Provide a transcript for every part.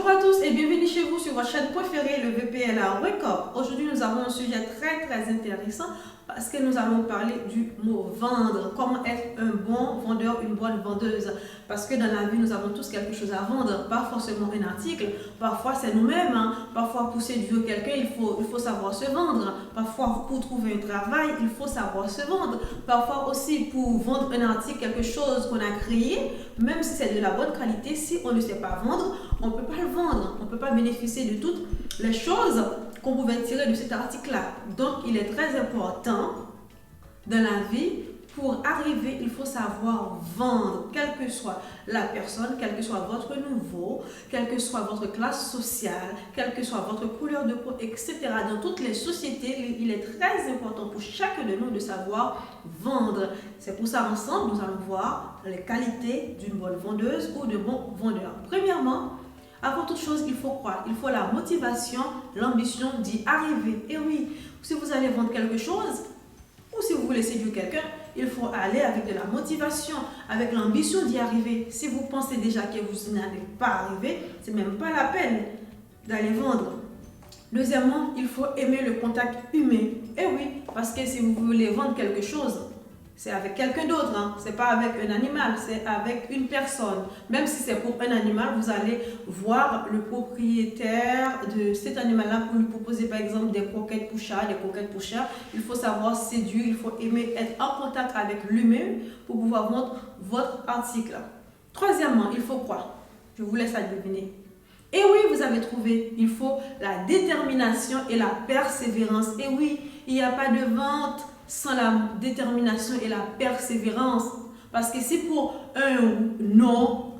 Bonjour à tous et bienvenue chez vous sur votre chaîne préférée, le VPLA Record. Aujourd'hui, nous avons un sujet très intéressant parce que nous allons parler du mot vendre. Comment être un bon vendeur, une bonne vendeuse. Parce que dans la vie, nous avons tous quelque chose à vendre, pas forcément un article. Parfois, c'est nous-mêmes. Parfois, pour séduire quelqu'un, il faut savoir se vendre. Parfois, pour trouver un travail, il faut savoir se vendre. Parfois aussi, pour vendre un article, quelque chose qu'on a créé, même si c'est de la bonne qualité, si on ne sait pas vendre, on ne peut pas le vendre. On ne peut pas bénéficier de toutes les choses qu'on pouvait tirer de cet article-là. Donc, il est très important dans la vie, pour arriver, il faut savoir vendre, quelle que soit la personne, quel que soit votre niveau, quelle que soit votre classe sociale, quelle que soit votre couleur de peau, etc. Dans toutes les sociétés, il est très important pour chacun de nous de savoir vendre. C'est pour ça, ensemble, nous allons voir les qualités d'une bonne vendeuse ou de bon vendeur. Premièrement, avant toute chose, il faut croire. Il faut la motivation, l'ambition d'y arriver. Et oui, si vous allez vendre quelque chose, ou si vous voulez séduire quelqu'un, il faut aller avec de la motivation, avec l'ambition d'y arriver. Si vous pensez déjà que vous n'allez pas arriver, c'est même pas la peine d'aller vendre. Deuxièmement, il faut aimer le contact humain. Et oui, parce que si vous voulez vendre quelque chose, c'est avec quelqu'un d'autre, c'est pas avec un animal, c'est avec une personne. Même si c'est pour un animal, vous allez voir le propriétaire de cet animal-là pour lui proposer par exemple des croquettes pour chat, des croquettes pour chat. Il faut savoir séduire, il faut aimer être en contact avec l'humain pour pouvoir vendre votre article. Troisièmement, il faut croire. Je vous laisse à deviner. Et oui, vous avez trouvé, il faut la détermination et la persévérance. Et oui, il n'y a pas de vente sans la détermination et la persévérance. Parce que si pour un non,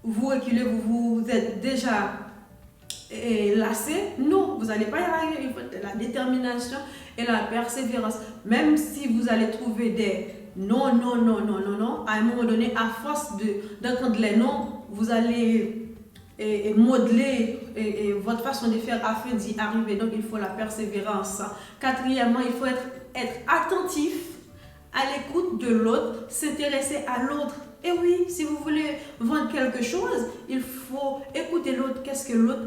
vous reculez, vous êtes déjà lassé, non, vous n'allez pas y arriver. Il faut la détermination et la persévérance. Même si vous allez trouver des non, à un moment donné, à force d'entendre les non, vous allez modeler votre façon de faire afin d'y arriver. Donc, il faut la persévérance. Quatrièmement, il faut être attentif à l'écoute de l'autre, s'intéresser à l'autre. Et oui, si vous voulez vendre quelque chose, il faut écouter l'autre. Qu'est-ce que l'autre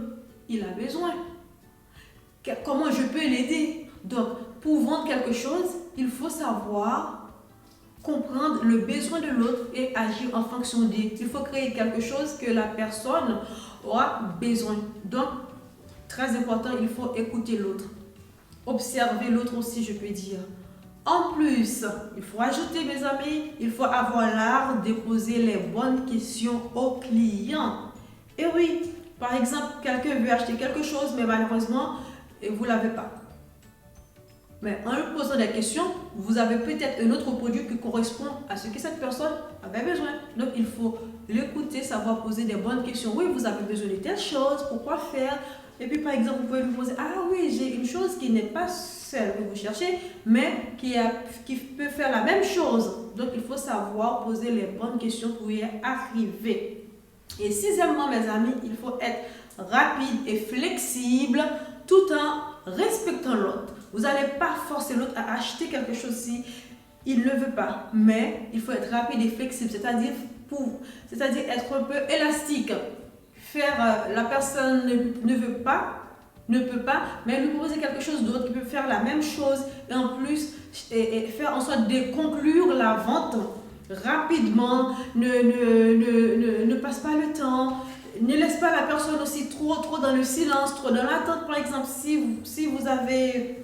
il a besoin? Comment je peux l'aider? Donc, pour vendre quelque chose, il faut savoir comprendre le besoin de l'autre et agir en fonction d'eux. Il faut créer quelque chose que la personne aura besoin. Donc, très important, il faut écouter l'autre. Observer l'autre aussi, je peux dire. En plus, il faut ajouter, mes amis, il faut avoir l'art de poser les bonnes questions aux clients. Et oui, par exemple, quelqu'un veut acheter quelque chose, mais malheureusement, vous ne l'avez pas. Mais en lui posant des questions, vous avez peut-être un autre produit qui correspond à ce que cette personne avait besoin. Donc, il faut l'écouter, savoir poser des bonnes questions. Oui, vous avez besoin de telle chose, pourquoi faire? Et puis, par exemple, vous pouvez lui poser, ah oui, j'ai une chose qui n'est pas celle que vous cherchez, mais qui peut faire la même chose. Donc, il faut savoir poser les bonnes questions pour y arriver. Et sixièmement, mes amis, il faut être rapide et flexible tout en respectant l'autre. Vous n'allez pas forcer l'autre à acheter quelque chose si il ne veut pas. Mais il faut être rapide et flexible, c'est-à-dire être un peu élastique. La personne ne peut pas, mais lui proposer quelque chose d'autre qui peut faire la même chose et en plus faire en sorte de conclure la vente rapidement. Ne passe pas le temps. Ne laisse pas la personne aussi trop dans le silence, trop dans l'attente. Par exemple, si vous avez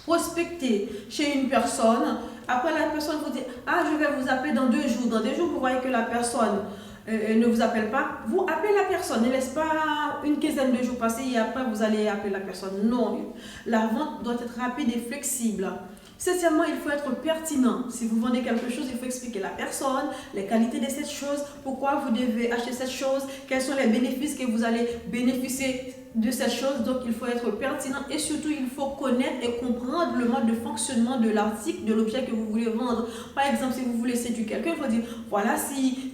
prospecté chez une personne, après la personne vous dit « Ah, je vais vous appeler dans 2 jours ». Dans 2 jours, vous voyez que la personne ne vous appelle pas, vous appelez la personne. Ne laisse pas une quinzaine de jours passer et après vous allez appeler la personne. Non, la vente doit être rapide et flexible. Sincèrement, il faut être pertinent. Si vous vendez quelque chose, il faut expliquer la personne, les qualités de cette chose, pourquoi vous devez acheter cette chose, quels sont les bénéfices que vous allez bénéficier de cette chose. Donc, il faut être pertinent et surtout, il faut connaître et comprendre le mode de fonctionnement de l'article, de l'objet que vous voulez vendre. Par exemple, si vous voulez séduire quelqu'un, il faut dire, voilà, si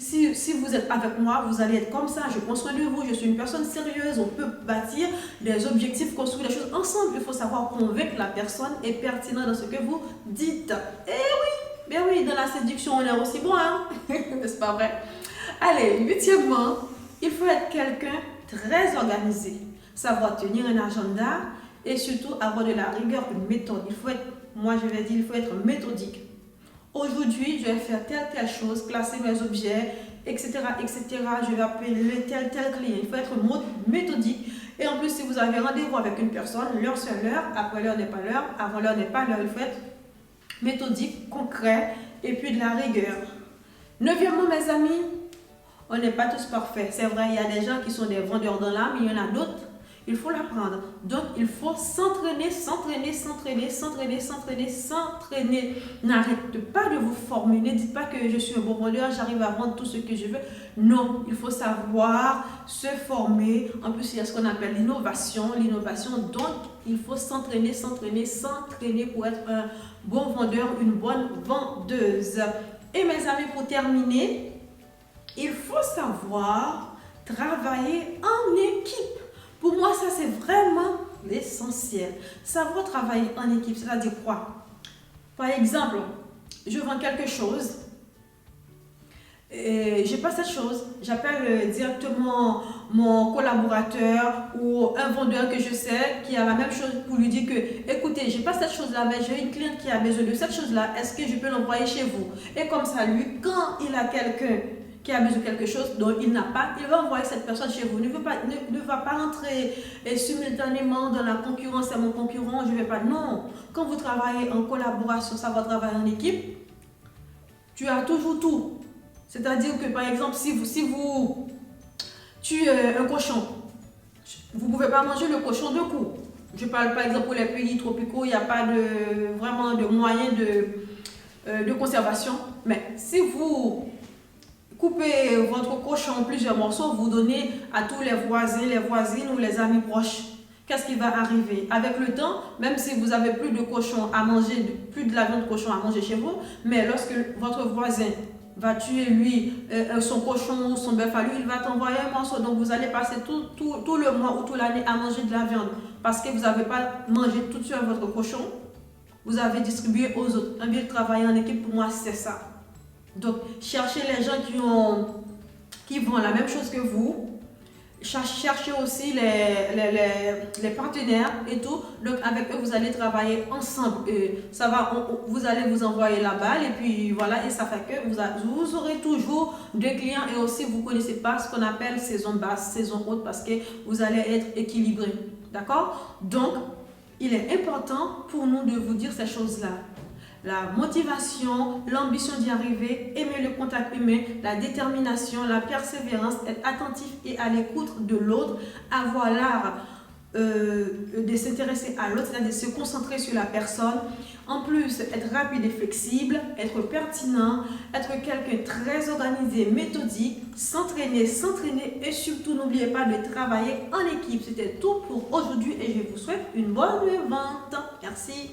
vous êtes avec moi, vous allez être comme ça, je prends soin de vous, je suis une personne sérieuse, on peut bâtir des objectifs, construire des choses ensemble. Il faut savoir convaincre la personne et pertinent dans ce que vous dites. Eh oui, bien oui, dans la séduction, on est aussi bon, hein? N'est-ce pas vrai? Allez, huitièmement, il faut être quelqu'un très organisé, savoir tenir un agenda et surtout avoir de la rigueur, une méthode. Il faut être, moi je vais dire, il faut être méthodique. Aujourd'hui, je vais faire telle chose, classer mes objets, etc., etc. Je vais appeler tel client. Il faut être méthodique. Et en plus, si vous avez rendez-vous avec une personne, l'heure c'est l'heure, après l'heure n'est pas l'heure, avant l'heure n'est pas l'heure. Il faut être méthodique, concret et puis de la rigueur. Neuvièmement, mes amis, on n'est pas tous parfaits. C'est vrai, il y a des gens qui sont des vendeurs dans l'âme, il y en a d'autres. Il faut l'apprendre. Donc, il faut s'entraîner. N'arrêtez pas de vous former. Ne dites pas que je suis un bon vendeur, j'arrive à vendre tout ce que je veux. Non, il faut savoir se former. En plus, il y a ce qu'on appelle l'innovation. Donc, il faut s'entraîner pour être un bon vendeur, une bonne vendeuse. Et mes amis, pour terminer, il faut savoir travailler en équipe. Pour moi, ça c'est vraiment l'essentiel. Savoir travailler en équipe, c'est-à-dire quoi? Par exemple, je vends quelque chose, et je n'ai pas cette chose, j'appelle directement mon collaborateur ou un vendeur que je sais qui a la même chose pour lui dire que, écoutez, je n'ai pas cette chose-là, mais j'ai une cliente qui a besoin de cette chose-là, est-ce que je peux l'envoyer chez vous? Et comme ça, lui, quand il a quelqu'un qui a besoin de quelque chose dont il n'a pas, il va envoyer cette personne chez vous. Ne va pas entrer simultanément dans la concurrence, c'est mon concurrent, je ne vais pas. Non, quand vous travaillez en collaboration, ça va travailler en équipe, tu as toujours tout. C'est-à-dire que par exemple, si vous tuez un cochon, vous ne pouvez pas manger le cochon de coup. Je parle par exemple pour les pays tropicaux, il n'y a pas vraiment de moyens de conservation. Mais si vous coupez votre cochon en plusieurs morceaux, vous donnez à tous les voisins, les voisines ou les amis proches. Qu'est-ce qui va arriver? Avec le temps, même si vous avez plus de cochon à manger, plus de la viande de cochon à manger chez vous, mais lorsque votre voisin va tuer lui son cochon ou son bœuf à lui, il va t'envoyer un morceau. Donc vous allez passer tout le mois ou toute l'année à manger de la viande parce que vous n'avez pas mangé tout de suite votre cochon. Vous avez distribué aux autres. Un bien travailler en équipe, pour moi, c'est ça. Donc, cherchez les gens qui vendent la même chose que vous. Cherchez aussi les partenaires et tout. Donc, avec eux, vous allez travailler ensemble. Vous allez vous envoyer la balle et puis voilà. Et ça fait que vous aurez toujours des clients et aussi vous ne connaissez pas ce qu'on appelle saison basse, saison haute parce que vous allez être équilibré. D'accord? Donc, il est important pour nous de vous dire ces choses-là. La motivation, l'ambition d'y arriver, aimer le contact humain, la détermination, la persévérance, être attentif et à l'écoute de l'autre, avoir l'art de s'intéresser à l'autre, c'est-à-dire de se concentrer sur la personne. En plus, être rapide et flexible, être pertinent, être quelqu'un de très organisé, méthodique, s'entraîner et surtout n'oubliez pas de travailler en équipe. C'était tout pour aujourd'hui et je vous souhaite une bonne vente. Merci.